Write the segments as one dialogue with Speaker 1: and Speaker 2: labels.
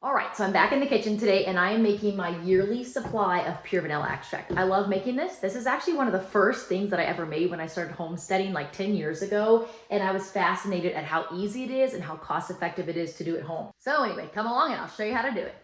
Speaker 1: All right, so I'm back in the kitchen today and I am making my yearly supply of pure vanilla extract. I love making this. This is actually one of the first things that I ever made when I started homesteading like 10 years ago. And I was fascinated at how easy it is and how cost effective it is to do at home. So anyway, come along and I'll show you how to do it.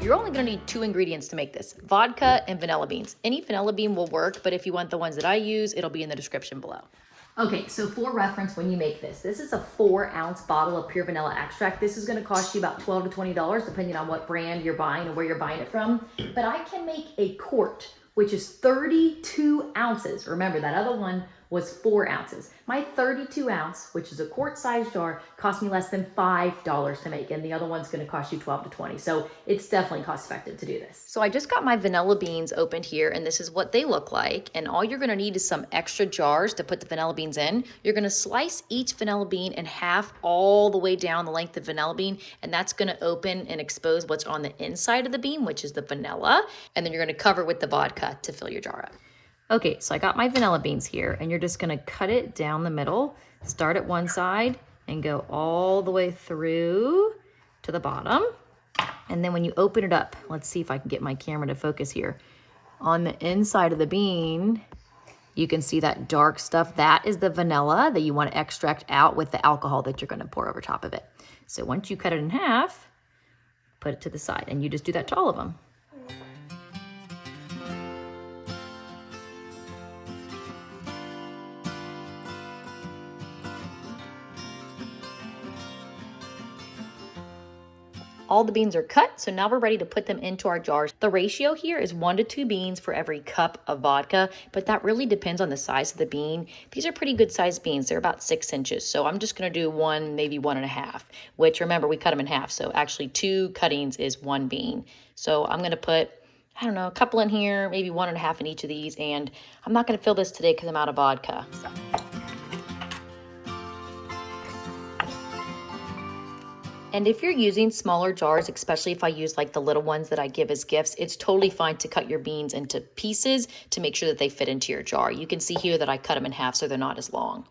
Speaker 1: You're only gonna need 2 ingredients to make this, vodka and vanilla beans. Any vanilla bean will work, but if you want the ones that I use, it'll be in the description below. Okay, so for reference, when you make this is a 4-ounce bottle of pure vanilla extract. This is gonna cost you about $12 to $20, depending on what brand you're buying and where you're buying it from. But I can make a quart, which is 32 ounces. Remember, that other one was 4 ounces. My 32 ounce, which is a quart size jar, cost me less than $5 to make, and the other one's gonna cost you 12 to 20. So it's definitely cost effective to do this. So I just got my vanilla beans opened here, and this is what they look like. And all you're gonna need is some extra jars to put the vanilla beans in. You're gonna slice each vanilla bean in half all the way down the length of vanilla bean, and that's gonna open and expose what's on the inside of the bean, which is the vanilla. And then you're gonna cover it with the vodka to fill your jar up. Okay, so I got my vanilla beans here, and you're just gonna cut it down the middle, start at one side and go all the way through to the bottom. And then when you open it up, let's see if I can get my camera to focus here. On the inside of the bean, you can see that dark stuff. That is the vanilla that you want to extract out with the alcohol that you're gonna pour over top of it. So once you cut it in half, put it to the side, and you just do that to all of them. All the beans are cut, so now we're ready to put them into our jars. The ratio here is 1 to 2 beans for every cup of vodka, but that really depends on the size of the bean. These are pretty good sized beans. They're about 6 inches, so I'm just gonna do 1, maybe 1.5, which remember, we cut them in half, so actually 2 cuttings is 1 bean. So I'm gonna put, I don't know, a couple in here, maybe 1.5 in each of these, and I'm not gonna fill this today because I'm out of vodka. So. And if you're using smaller jars, especially if I use like the little ones that I give as gifts, it's totally fine to cut your beans into pieces to make sure that they fit into your jar. You can see here that I cut them in half so they're not as long.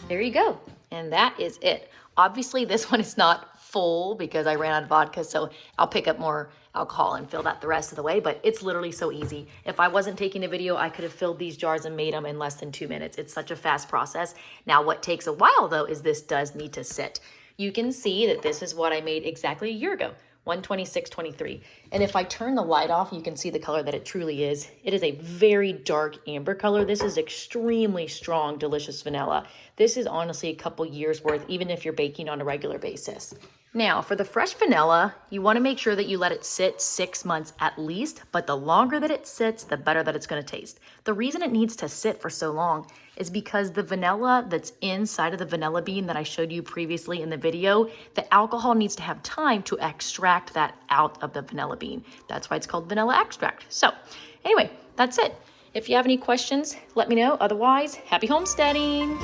Speaker 1: There you go. And that is it. Obviously, this one is not full because I ran out of vodka, so I'll pick up more alcohol and fill that the rest of the way, but it's literally so easy. If I wasn't taking a video, I could have filled these jars and made them in less than 2 minutes. It's such a fast process. Now, what takes a while though is this does need to sit. You can see that this is what I made exactly a year ago. 126.23. And if I turn the light off, you can see the color that it truly is. It is a very dark amber color. This is extremely strong, delicious vanilla. This is honestly a couple years worth, even if you're baking on a regular basis. Now, for the fresh vanilla, you want to make sure that you let it sit 6 months at least, but the longer that it sits, the better that it's going to taste. The reason it needs to sit for so long is because the vanilla that's inside of the vanilla bean that I showed you previously in the video, the alcohol needs to have time to extract that out of the vanilla bean. That's why it's called vanilla extract. So anyway, that's it. If you have any questions, let me know. Otherwise, happy homesteading.